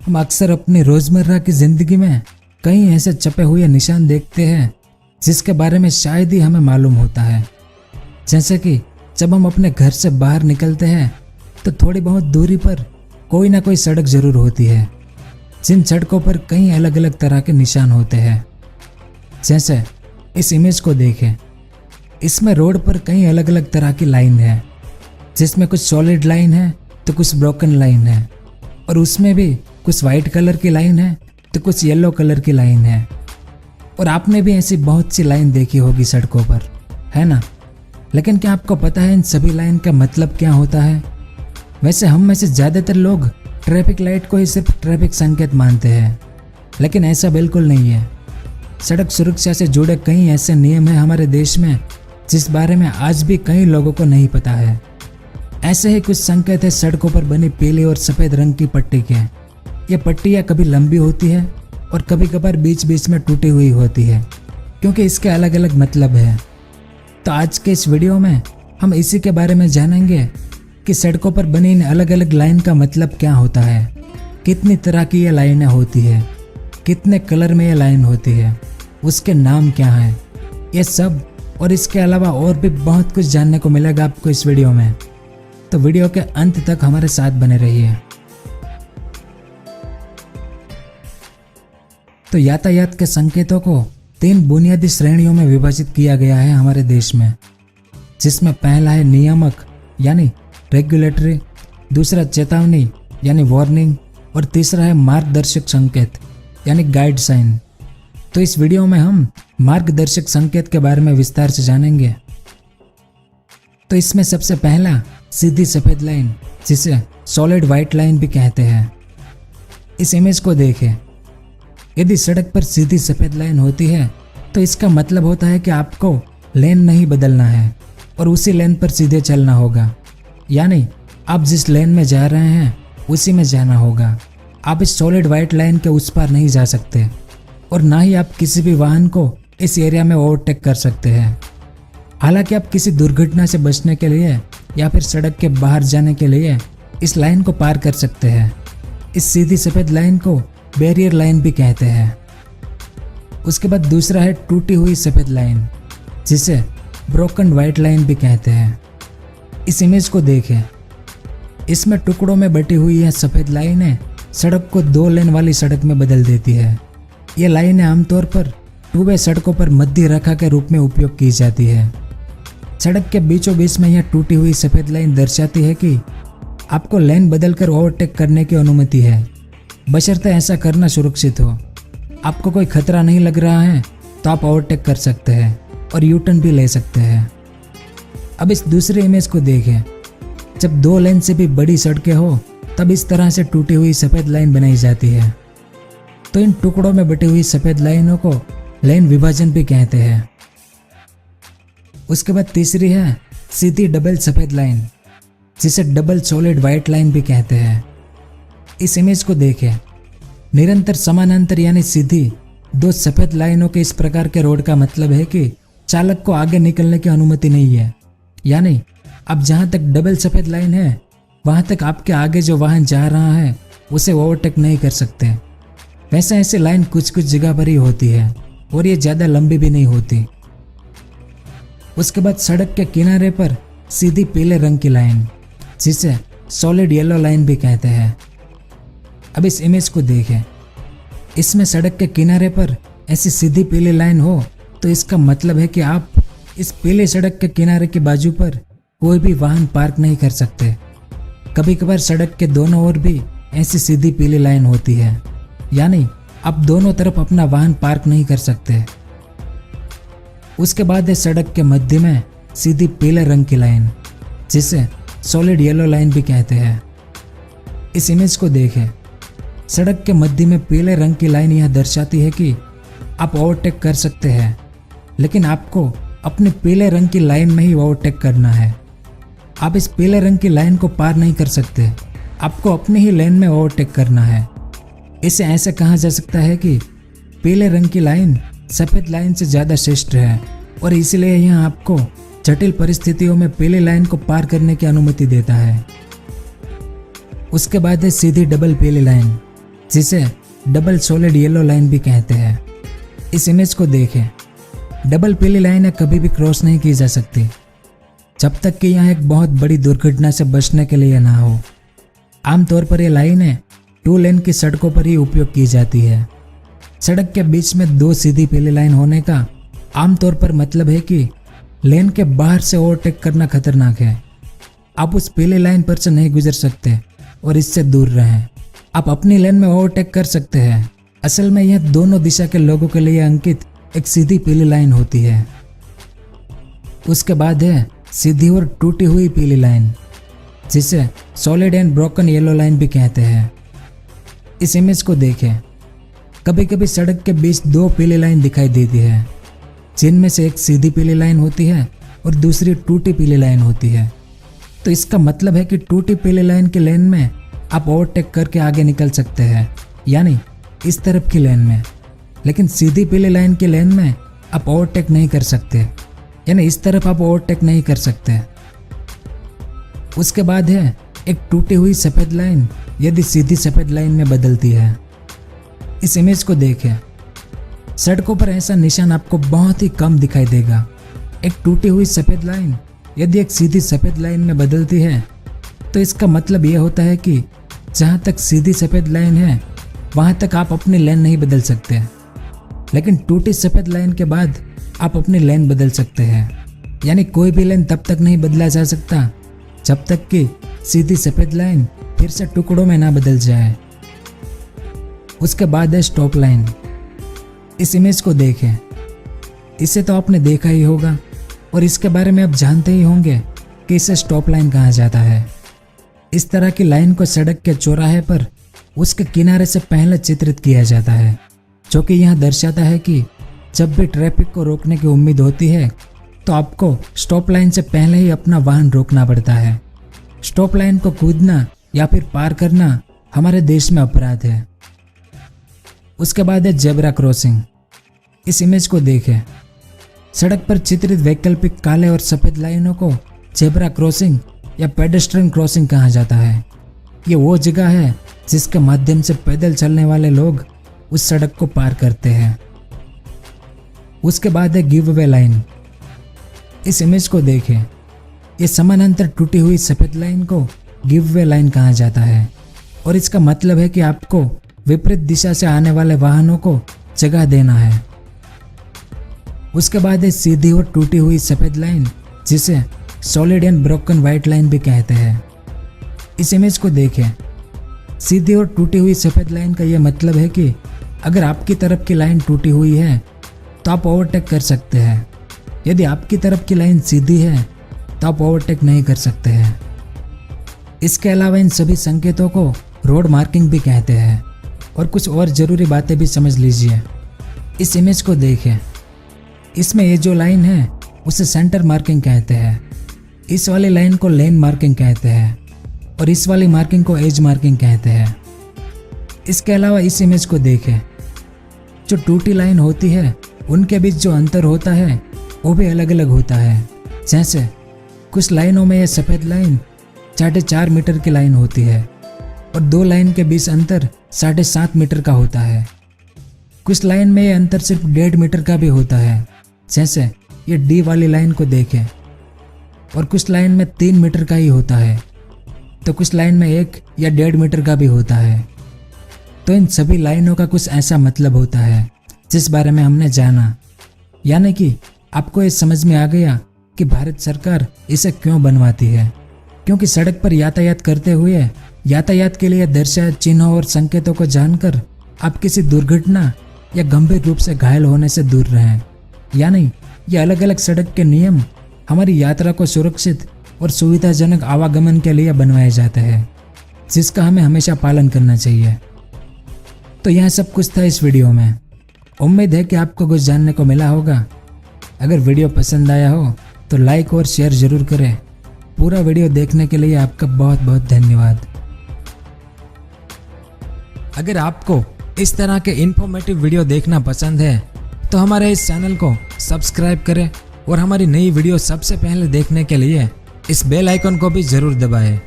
हम अक्सर अपनी रोजमर्रा की जिंदगी में कई ऐसे छपे हुए निशान देखते हैं जिसके बारे में शायद ही हमें मालूम होता है। जैसे कि जब हम अपने घर से बाहर निकलते हैं तो थोड़ी बहुत दूरी पर कोई ना कोई सड़क जरूर होती है, जिन सड़कों पर कई अलग अलग तरह के निशान होते हैं। जैसे इस इमेज को देखें, इसमें रोड पर कई अलग अलग तरह की लाइन है, जिसमें कुछ सॉलिड लाइन है तो कुछ ब्रोकन लाइन है, और उसमें भी कुछ वाइट कलर की लाइन है तो कुछ येलो कलर की लाइन है। और आपने भी ऐसी बहुत सी लाइन देखी होगी सड़कों पर, है ना? लेकिन क्या आपको पता है इन सभी लाइन का मतलब क्या होता है? वैसे हम में से ज़्यादातर लोग ट्रैफिक लाइट को ही सिर्फ ट्रैफिक संकेत मानते हैं, लेकिन ऐसा बिल्कुल नहीं है। सड़क सुरक्षा से जुड़े कई ऐसे नियम हैं हमारे देश में जिस बारे में आज भी कई लोगों को नहीं पता है। ऐसे ही कुछ संकेत है सड़कों पर बनी पीली और सफ़ेद रंग की पट्टी के। ये पट्टियाँ कभी लंबी होती है और कभी कभार बीच बीच में टूटी हुई होती है, क्योंकि इसके अलग अलग मतलब है। तो आज के इस वीडियो में हम इसी के बारे में जानेंगे कि सड़कों पर बनी इन अलग अलग लाइन का मतलब क्या होता है, कितनी तरह की ये लाइनें होती है, कितने कलर में ये लाइन होती है, उसके नाम क्या है, ये सब और इसके अलावा और भी बहुत कुछ जानने को मिलेगा आपको इस वीडियो में। तो वीडियो के अंत तक हमारे साथ बने रहिए। तो यातायात के संकेतों को 3 बुनियादी श्रेणियों में विभाजित किया गया है हमारे देश में, जिसमें पहला है नियामक यानी रेगुलेटरी, दूसरा चेतावनी यानी वार्निंग, और तीसरा है मार्गदर्शक संकेत यानी गाइड साइन। तो इस वीडियो में हम मार्गदर्शक संकेत के बारे में विस्तार से जानेंगे। तो इसमें सबसे पहला सीधी सफ़ेद लाइन, जिसे सॉलिड वाइट लाइन भी कहते हैं। इस इमेज को देखें, यदि सड़क पर सीधी सफ़ेद लाइन होती है तो इसका मतलब होता है कि आपको लेन नहीं बदलना है और उसी लेन पर सीधे चलना होगा, यानी आप जिस लेन में जा रहे हैं उसी में जाना होगा। आप इस सॉलिड वाइट लाइन के उस पार नहीं जा सकते और ना ही आप किसी भी वाहन को इस एरिया में ओवरटेक कर सकते हैं। हालांकि आप किसी दुर्घटना से बचने के लिए या फिर सड़क के बाहर जाने के लिए इस लाइन को पार कर सकते हैं। इस सीधी सफ़ेद लाइन को बैरियर लाइन भी कहते हैं। उसके बाद दूसरा है टूटी हुई सफ़ेद लाइन, जिसे ब्रोकन वाइट लाइन भी कहते हैं। इस इमेज को देखें, इसमें टुकड़ों में बटी हुई यह सफ़ेद लाइनें सड़क को 2 लेन वाली सड़क में बदल देती है। ये लाइनें आमतौर पर 2 वे सड़कों पर मध्य रेखा के रूप में उपयोग की जाती है। सड़क के बीचों बीच में यह टूटी हुई सफ़ेद लाइन दर्शाती है कि आपको लेन बदलकर ओवरटेक करने की अनुमति है, बशर्ते ऐसा करना सुरक्षित हो। आपको कोई खतरा नहीं लग रहा है तो आप ओवरटेक कर सकते हैं और यू टर्न भी ले सकते हैं। अब इस दूसरे इमेज को देखें, जब 2 लेन से भी बड़ी सड़कें हो तब इस तरह से टूटी हुई सफ़ेद लाइन बनाई जाती है। तो इन टुकड़ों में बटी हुई सफ़ेद लाइनों को लेन विभाजन भी कहते हैं। उसके बाद तीसरी है सीधी डबल सफ़ेद लाइन, जिसे डबल सॉलिड वाइट लाइन भी कहते हैं। इस इमेज को देखें, निरंतर समानांतर यानी सीधी 2 सफ़ेद लाइनों के इस प्रकार के रोड का मतलब है कि चालक को आगे निकलने की अनुमति नहीं है, यानी अब जहां तक डबल सफ़ेद लाइन है वहां तक आपके आगे जो वाहन जा रहा है उसे ओवरटेक नहीं कर सकते। वैसे ऐसी लाइन कुछ कुछ जगह पर ही होती है और ये ज़्यादा लंबी भी नहीं होती। उसके बाद सड़क के किनारे पर सीधी पीले रंग की लाइन, जिसे सॉलिड येलो लाइन भी कहते हैं। अब इस इमेज को देखें, इसमें सड़क के किनारे पर ऐसी सीधी पीली लाइन हो तो इसका मतलब है कि आप इस पीले सड़क के किनारे की बाजू पर कोई भी वाहन पार्क नहीं कर सकते। कभी कभार सड़क के दोनों ओर भी ऐसी सीधी पीली लाइन होती है, यानी आप दोनों तरफ अपना वाहन पार्क नहीं कर सकते। उसके बाद है सड़क के मध्य में सीधी पीले रंग की लाइन, जिसे सॉलिड येलो लाइन भी कहते हैं। इस इमेज को देखें, सड़क के मध्य में पीले रंग की लाइन यह दर्शाती है कि आप ओवरटेक कर सकते हैं, लेकिन आपको अपने पीले रंग की लाइन में ही ओवरटेक करना है। आप इस पीले रंग की लाइन को पार नहीं कर सकते, आपको अपनी ही लेन में ओवरटेक करना है। इसे ऐसे कहा जा सकता है कि पीले रंग की लाइन सफ़ेद लाइन से ज़्यादा श्रेष्ठ है और इसलिए यह आपको जटिल परिस्थितियों में पीली लाइन को पार करने की अनुमति देता है। उसके बाद है सीधी डबल पीली लाइन, जिसे डबल सॉलिड येलो लाइन भी कहते हैं। इस इमेज को देखें, डबल पीली लाइनें कभी भी क्रॉस नहीं की जा सकती जब तक कि यहाँ एक बहुत बड़ी दुर्घटना से बचने के लिए ना हो। आमतौर पर ये लाइनें 2 लेन की सड़कों पर ही उपयोग की जाती है। सड़क के बीच में 2 सीधी पीली लाइन होने का आमतौर पर मतलब है कि लेन के बाहर से ओवरटेक करना खतरनाक है। आप उस पीली लाइन पर से नहीं गुजर सकते और इससे दूर रहें। आप अपनी लेन में ओवरटेक कर सकते हैं। असल में यह दोनों दिशा के लोगों के लिए अंकित एक सीधी पीली लाइन होती है। उसके बाद है सीधी और टूटी हुई पीली लाइन, जिसे solid and broken yellow line भी कहते हैं। इस इमेज को देखें, कभी कभी सड़क के बीच 2 पीली लाइन दिखाई देती है, जिनमें से एक सीधी पीली लाइन होती है और दूसरी टूटी पीली लाइन होती है। तो इसका मतलब है कि टूटी पीली लाइन की लेन में आप ओवरटेक करके आगे निकल सकते हैं, यानी इस तरफ की लेन में। लेकिन सीधी पीली लाइन की लेन में आप ओवरटेक नहीं कर सकते, यानी इस तरफ आप ओवरटेक नहीं कर सकते। उसके बाद है एक टूटी हुई सफ़ेद लाइन यदि सीधी सफ़ेद लाइन में बदलती है। इस इमेज को देखें, सड़कों पर ऐसा निशान आपको बहुत ही कम दिखाई देगा। एक टूटी हुई सफ़ेद लाइन यदि एक सीधी सफ़ेद लाइन में बदलती है तो इसका मतलब यह होता है कि जहाँ तक सीधी सफ़ेद लाइन है वहाँ तक आप अपनी लेन नहीं बदल सकते, लेकिन टूटी सफ़ेद लाइन के बाद आप अपनी लेन बदल सकते हैं। यानी कोई भी लेन तब तक नहीं बदला जा सकता जब तक कि सीधी सफ़ेद लाइन फिर से टुकड़ों में ना बदल जाए। उसके बाद है स्टॉप लाइन। इस इमेज को देखें, इसे तो आपने देखा ही होगा और इसके बारे में आप जानते ही होंगे कि इसे स्टॉप लाइन कहा जाता है। इस तरह की लाइन को सड़क के चौराहे पर उसके किनारे से पहले चित्रित किया जाता है, जो कि यह दर्शाता है कि जब भी ट्रैफिक को रोकने की उम्मीद होती है तो आपको स्टॉप लाइन से पहले ही अपना वाहन रोकना पड़ता है। स्टॉप लाइन को कूदना या फिर पार करना हमारे देश में अपराध है। उसके बाद है जेब्रा क्रॉसिंग। इस इमेज को देखें, सड़क पर चित्रित वैकल्पिक काले और सफ़ेद लाइनों को जेब्रा क्रॉसिंग या पेडेस्ट्रियन क्रॉसिंग कहा जाता है। ये वो जगह है जिसके माध्यम से पैदल चलने वाले लोग उस सड़क को पार करते हैं। उसके बाद है गिव वे लाइन। इस इमेज को देखें, ये समानांतर टूटी हुई सफ़ेद लाइन को गिव वे लाइन कहा जाता है और इसका मतलब है कि आपको विपरीत दिशा से आने वाले वाहनों को जगह देना है। उसके बाद है सीधी और टूटी हुई सफ़ेद लाइन, जिसे solid and broken white line भी कहते हैं। इस इमेज को देखें, सीधी और टूटी हुई सफ़ेद लाइन का यह मतलब है कि अगर आपकी तरफ की लाइन टूटी हुई है तो आप ओवरटेक कर सकते हैं। यदि आपकी तरफ की लाइन सीधी है तो आप ओवरटेक नहीं कर सकते हैं। इसके अलावा इन सभी संकेतों को रोड मार्किंग भी कहते हैं। और कुछ और ज़रूरी बातें भी समझ लीजिए। इस इमेज को देखें, इसमें ये जो लाइन है उसे सेंटर मार्किंग कहते हैं। इस वाली लाइन को लेन मार्किंग कहते हैं और इस वाली मार्किंग को एज मार्किंग कहते हैं। इसके अलावा इस इमेज को देखें, जो टूटी लाइन होती है उनके बीच जो अंतर होता है वो भी अलग अलग होता है। जैसे कुछ लाइनों में यह सफ़ेद लाइन 4.5 मीटर की लाइन होती है और 2 लाइन के बीच अंतर 7.5 मीटर का होता है। कुछ लाइन में यह अंतर सिर्फ 1.5 मीटर का भी होता है, जैसे ये डी वाली लाइन को देखें। और कुछ लाइन में 3 मीटर का ही होता है, तो कुछ लाइन में 1 या 1.5 मीटर का भी होता है। तो इन सभी लाइनों का कुछ ऐसा मतलब होता है जिस बारे में हमने जाना, यानी कि आपको ये समझ में आ गया कि भारत सरकार इसे क्यों बनवाती है। क्योंकि सड़क पर यातायात करते हुए यातायात के लिए दर्शाए चिन्हों और संकेतों को जानकर आप किसी दुर्घटना या गंभीर रूप से घायल होने से दूर रहें। यानी ये अलग अलग सड़क के नियम हमारी यात्रा को सुरक्षित और सुविधाजनक आवागमन के लिए बनवाए जाते हैं, जिसका हमें हमेशा पालन करना चाहिए। तो यह सब कुछ था इस वीडियो में। उम्मीद है कि आपको कुछ जानने को मिला होगा। अगर वीडियो पसंद आया हो तो लाइक और शेयर ज़रूर करें। पूरा वीडियो देखने के लिए आपका बहुत बहुत धन्यवाद। अगर आपको इस तरह के इन्फॉर्मेटिव वीडियो देखना पसंद है तो हमारे इस चैनल को सब्सक्राइब करें और हमारी नई वीडियो सबसे पहले देखने के लिए इस बेल आइकन को भी ज़रूर दबाएं।